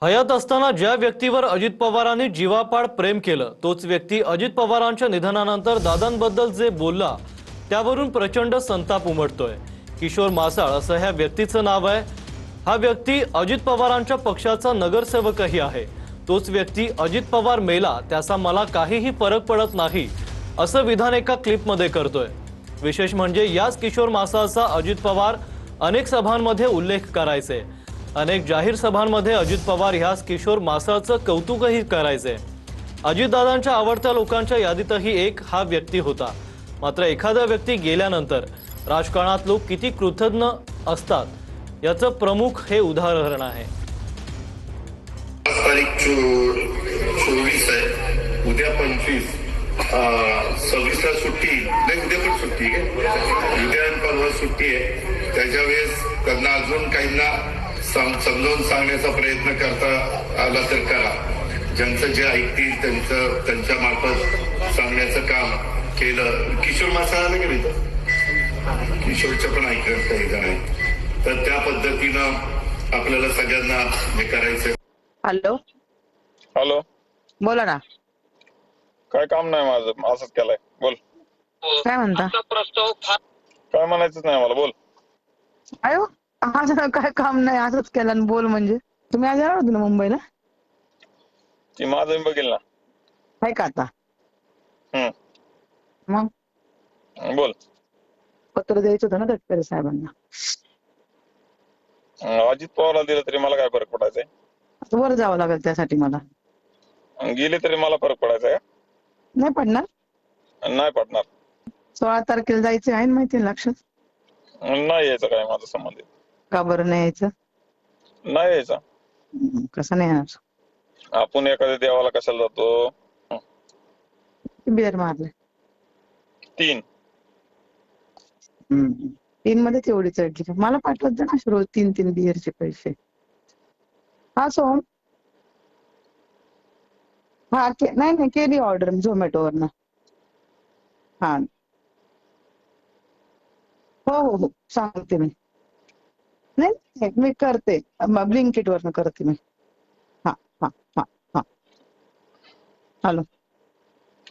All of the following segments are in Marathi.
हयात असताना ज्या व्यक्तीवर अजित पवारांनी जीवापाड प्रेम केलं तोच व्यक्ती अजित पवारांच्या निधनानंतर दादांबद्दल जे बोलला त्यावरून प्रचंड संताप उमटतोय। किशोर मासाळ असं ह्या व्यक्तीचं नाव आहे। हा व्यक्ती अजित पवारांच्या पक्षाचा नगरसेवकही आहे। तोच व्यक्ती अजित पवार मेला त्याचा मला काहीही फरक पडत नाही असं विधान एका क्लिपमध्ये करतोय। विशेष म्हणजे याच किशोर मासाळचा अजित पवार अनेक सभांमध्ये उल्लेख करायचे। अनेक जाहीर सभांमध्ये अजित पवार ह्याच किशोर मासाळचं कौतुकही करायचे। अजितदादांच्या आवडत्या लोकांच्या यादीतही एक हा व्यक्ती होता। मात्र एखादा व्यक्ती गेल्यानंतर राजकारणात लोक किती कृतज्ञ असतात याचं प्रमुख हे उदाहरण आहे। तारीख 24 आहे, उद्या 25, 26 ला सुट्टी नाही, उद्या पण सुट्टी आहे, उद्या आणि परवा सुट्टी आहे। त्याच्या वेळेस त्यांना अजून काहींना समजावून सांगण्याचा प्रयत्न करता आला तर करा। ज्यांचं जे ऐकतील त्यांच्या मार्फत सांगण्याचं काम केलं। किशोर मासाळाला गेले तर किशोरचं पण ऐकलं काही जण, तर त्या पद्धतीनं आपल्याला सगळ्यांना हे करायचं। हॅलो हॅलो, बोला ना। काय काम नाही माझं, असंच केलंय। बोल, काय म्हणता? काय म्हणायचं नाही मला, बोल। अयो आज काय काम नाही असंच केलं आणि बोल म्हणजे तुम्ही आज येणार होते ना मुंबईला? ती माझं मी बघेल ना। आहे का आता? मग बोल। पत्र द्यायचं होतं ना तटकरे साहेबांना। अजित पवारला दिलं तरी मला काय फरक पडायचंय? आता वर जावं लागेल त्यासाठी मला। गेले तरी मला फरक पडायचा नाही पडणार? नाही पडणार। 16 तारखेला जायचं आहे ना, माहिती आहे लक्षात? नाही यायचं काय माझं संबंधित। का बरं नाही यायचं? नाही यायचा। कसं नाही येणार? आपण एखाद्या देवाला कशाला जातो? बिअर मारले 3 3 मध्येच एवढी चढली का? मला पाठवत जा ना रोज 3 बिअरचे पैसे। हा सोम, हा नाही केली ऑर्डर झोमॅटोवरनं। हा हो सांगते मी। नाही मी करते, ब्लिंकिट वरनं करते मी। हा हा हा हा हॅलो,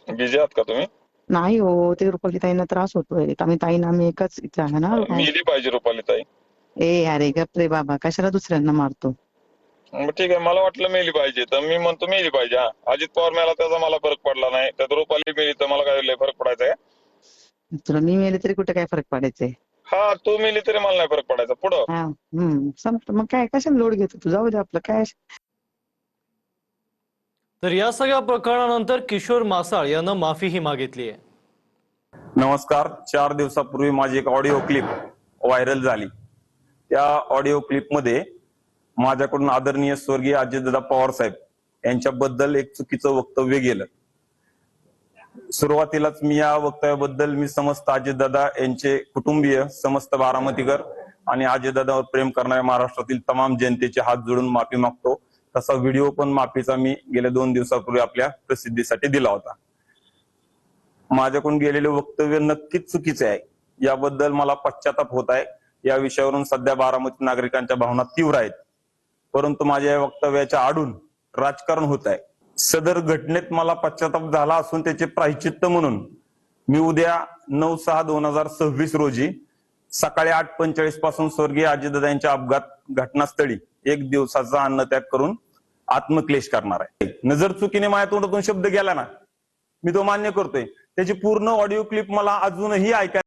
बिझी आहात का तुम्ही? नाही हो, ते रुपाली ताईंना त्रास होतोय। आम्ही एकाच इथे आहे ना। मिली पाहिजे रुपाली ताई। अरे गप रे बाबा, कशाला दुसऱ्यांना मारतो? मग ठीक आहे, मला वाटलं मेली पाहिजे तर मी म्हणतो मेली पाहिजे। हा, अजित पवार मेला त्याचा मला फरक पडला नाही, तर रुपाली मेली तर मला काय फरक पडायचा आहे? तुला मी मेले तरी कुठे काय फरक पडायचंय? हा, तू मेली तरी मला नाही फरक पडायचा। पुढं संपत मग काय, कशाला लोड घेतो तू? जाऊ दे आपलं काय। तर या सगळ्या प्रकरणानंतर किशोर मासाळ यानं माफीही मागितली आहे। नमस्कार, 4 दिवसापूर्वी माझी एक ऑडिओ क्लिप व्हायरल झाली। त्या ऑडिओ क्लिपमध्ये माझ्याकडून आदरणीय स्वर्गीय अजितदादा पवार साहेब यांच्याबद्दल एक चुकीचं वक्तव्य गेलं। सुरुवातीलाच मी या वक्तव्याबद्दल समस्त अजितदादा यांचे कुटुंबीय, समस्त बारामतीकर आणि अजितदादावर प्रेम करणाऱ्या महाराष्ट्रातील तमाम जनतेचे हात जोडून माफी मागतो। तसा व्हिडिओ पण माफीचा मी गेल्या 2 दिवसापूर्वी आपल्या प्रसिद्धीसाठी दिला होता। माझ्याकडून गेलेले वक्तव्य नक्कीच चुकीचे आहे, याबद्दल मला पश्चाताप होत आहे। या विषयावरून सध्या बारामती नागरिकांच्या भावना तीव्र आहेत, परंतु माझ्या या वक्तव्याच्या आडून राजकारण होत आहे। सदर घटनेत मला पश्चाताप झाला असून त्याचे प्रायश्चित्त म्हणून मी उद्या 9/6/2026 रोजी सकाळी 8:45 पासून स्वर्गीय अजितदादा यांच्या अपघात घटनास्थळी 1 दिवसाचा अन्नत्याग करून आत्मक्लेश करणार आहे। नजर चुकीने माझ्या तोंडातून शब्द गेला ना, मी तो मान्य करतोय। त्याची पूर्ण ऑडिओ क्लिप मला अजूनही ऐकायला